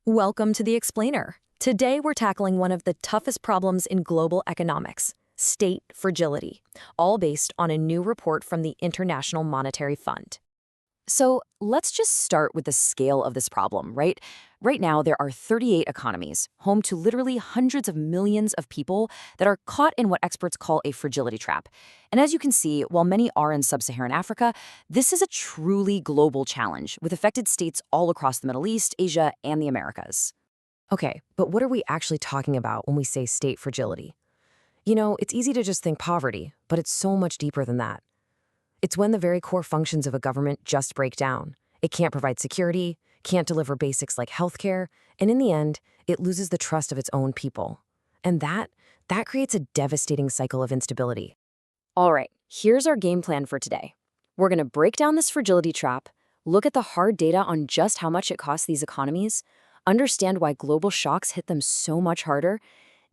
Welcome to The Explainer. Today we're tackling one of the toughest problems in global economics, state fragility, all based on a new report from the International Monetary Fund. So let's just start with the scale of this problem, right? Right now, there are 38 economies, home to literally hundreds of millions of people that are caught in what experts call a fragility trap. And as you can see, while many are in sub-Saharan Africa, this is a truly global challenge with affected states all across the Middle East, Asia, and the Americas. Okay, but what are we actually talking about when we say state fragility? It's easy to just think poverty, but it's so much deeper than that. It's when the very core functions of a government just break down. It can't provide security, can't deliver basics like healthcare, and in the end, it loses the trust of its own people. And that creates a devastating cycle of instability. All right, here's our game plan for today. We're going to break down this fragility trap, look at the hard data on just how much it costs these economies, understand why global shocks hit them so much harder,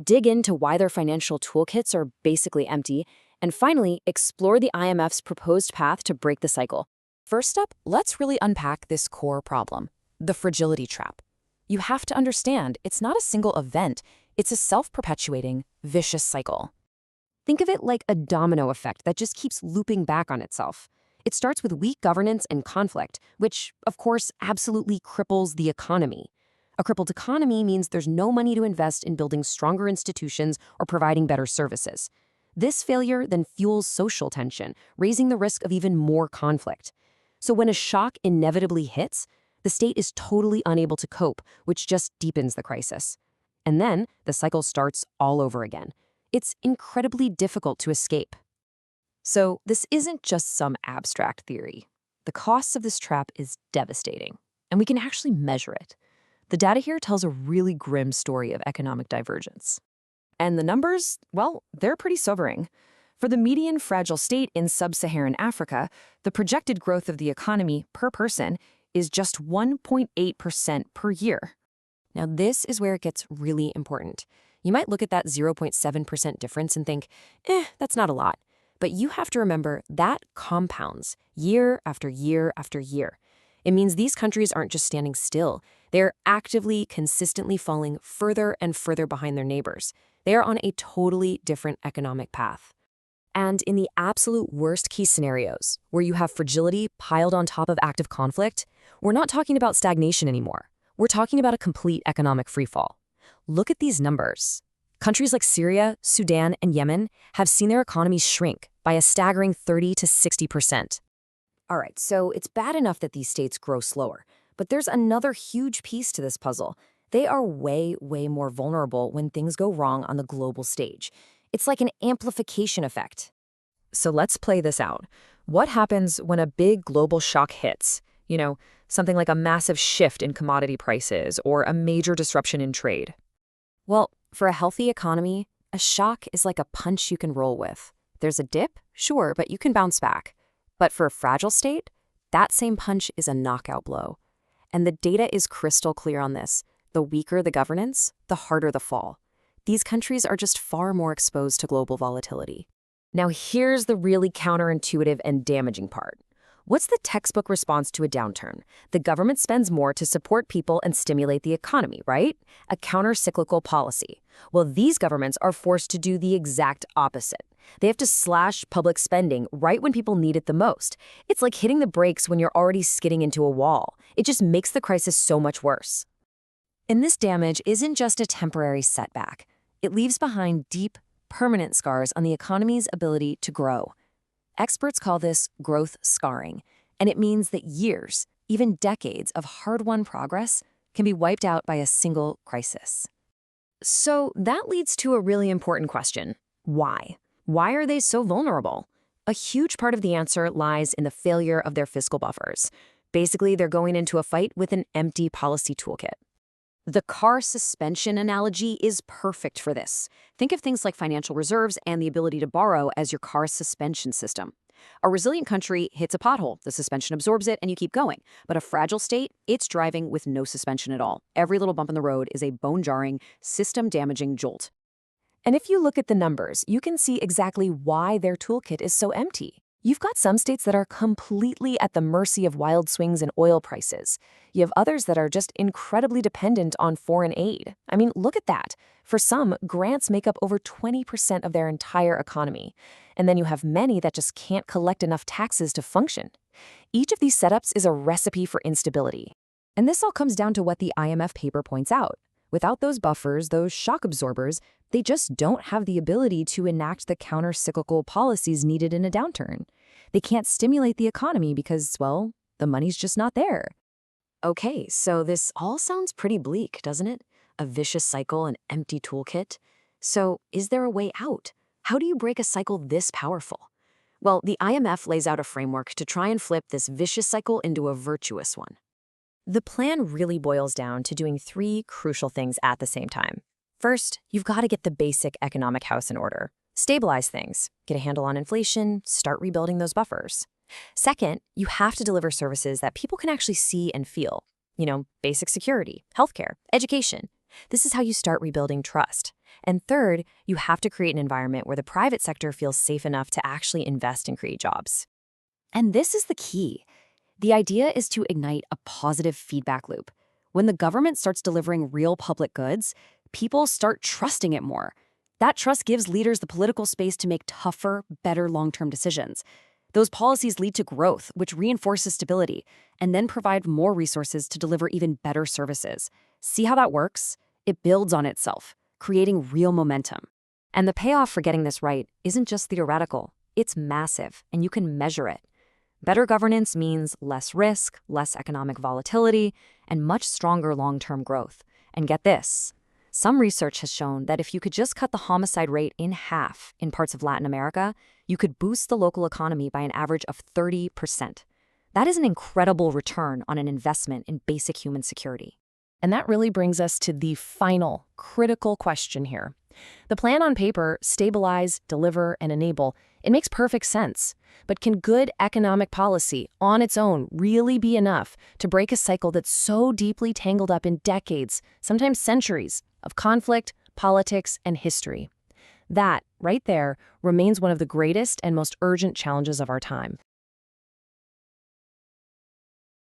dig into why their financial toolkits are basically empty, and finally, explore the IMF's proposed path to break the cycle. First up, let's really unpack this core problem, the fragility trap. You have to understand it's not a single event, it's a self-perpetuating, vicious cycle. Think of it like a domino effect that just keeps looping back on itself. It starts with weak governance and conflict, which, of course, absolutely cripples the economy. A crippled economy means there's no money to invest in building stronger institutions or providing better services. This failure then fuels social tension, raising the risk of even more conflict. So when a shock inevitably hits, the state is totally unable to cope, which just deepens the crisis. And then the cycle starts all over again. It's incredibly difficult to escape. So this isn't just some abstract theory. The cost of this trap is devastating, and we can actually measure it. The data here tells a really grim story of economic divergence. And the numbers, well, they're pretty sobering. For the median fragile state in sub-Saharan Africa, the projected growth of the economy per person is just 1.8% per year. Now, this is where it gets really important. You might look at that 0.7% difference and think, that's not a lot. But you have to remember that compounds year after year after year. It means these countries aren't just standing still. They're actively, consistently falling further and further behind their neighbors. They are on a totally different economic path. And in the absolute worst-case scenarios, where you have fragility piled on top of active conflict, we're not talking about stagnation anymore. We're talking about a complete economic freefall. Look at these numbers. Countries like Syria, Sudan, and Yemen have seen their economies shrink by a staggering 30 to 60%. All right, so it's bad enough that these states grow slower, but there's another huge piece to this puzzle. They are way, way more vulnerable when things go wrong on the global stage. It's like an amplification effect. So let's play this out. What happens when a big global shock hits? Something like a massive shift in commodity prices or a major disruption in trade. Well, for a healthy economy, a shock is like a punch you can roll with. There's a dip, sure, but you can bounce back. But for a fragile state, that same punch is a knockout blow. And the data is crystal clear on this. The weaker the governance, the harder the fall. These countries are just far more exposed to global volatility. Now here's the really counterintuitive and damaging part. What's the textbook response to a downturn? The government spends more to support people and stimulate the economy, right? A counter-cyclical policy. Well, these governments are forced to do the exact opposite. They have to slash public spending right when people need it the most. It's like hitting the brakes when you're already skidding into a wall. It just makes the crisis so much worse. And this damage isn't just a temporary setback. It leaves behind deep, permanent scars on the economy's ability to grow. Experts call this growth scarring, and it means that years, even decades of hard-won progress can be wiped out by a single crisis. So that leads to a really important question. Why? Why are they so vulnerable? A huge part of the answer lies in the failure of their fiscal buffers. Basically, they're going into a fight with an empty policy toolkit. The car suspension analogy is perfect for this. Think of things like financial reserves and the ability to borrow as your car's suspension system. A resilient country hits a pothole, the suspension absorbs it, and you keep going. But a fragile state, it's driving with no suspension at all. Every little bump in the road is a bone-jarring, system-damaging jolt. And if you look at the numbers, you can see exactly why their toolkit is so empty. You've got some states that are completely at the mercy of wild swings in oil prices. You have others that are just incredibly dependent on foreign aid. I mean, look at that. For some, grants make up over 20% of their entire economy. And then you have many that just can't collect enough taxes to function. Each of these setups is a recipe for instability. And this all comes down to what the IMF paper points out. Without those buffers, those shock absorbers, they just don't have the ability to enact the counter-cyclical policies needed in a downturn. They can't stimulate the economy because, well, the money's just not there. Okay, so this all sounds pretty bleak, doesn't it? A vicious cycle, an empty toolkit. So, is there a way out? How do you break a cycle this powerful? Well, the IMF lays out a framework to try and flip this vicious cycle into a virtuous one. The plan really boils down to doing three crucial things at the same time. First, you've got to get the basic economic house in order. Stabilize things, get a handle on inflation, start rebuilding those buffers. Second, you have to deliver services that people can actually see and feel. Basic security, healthcare, education. This is how you start rebuilding trust. And third, you have to create an environment where the private sector feels safe enough to actually invest and create jobs. And this is the key. The idea is to ignite a positive feedback loop. When the government starts delivering real public goods, people start trusting it more. That trust gives leaders the political space to make tougher, better long-term decisions. Those policies lead to growth, which reinforces stability, and then provide more resources to deliver even better services. See how that works? It builds on itself, creating real momentum. And the payoff for getting this right isn't just theoretical. It's massive, and you can measure it. Better governance means less risk, less economic volatility, and much stronger long-term growth. And get this. Some research has shown that if you could just cut the homicide rate in half in parts of Latin America, you could boost the local economy by an average of 30%. That is an incredible return on an investment in basic human security. And that really brings us to the final, critical question here. The plan on paper, stabilize, deliver, and enable, it makes perfect sense. But can good economic policy on its own really be enough to break a cycle that's so deeply tangled up in decades, sometimes centuries, of conflict, politics, and history? That, right there, remains one of the greatest and most urgent challenges of our time.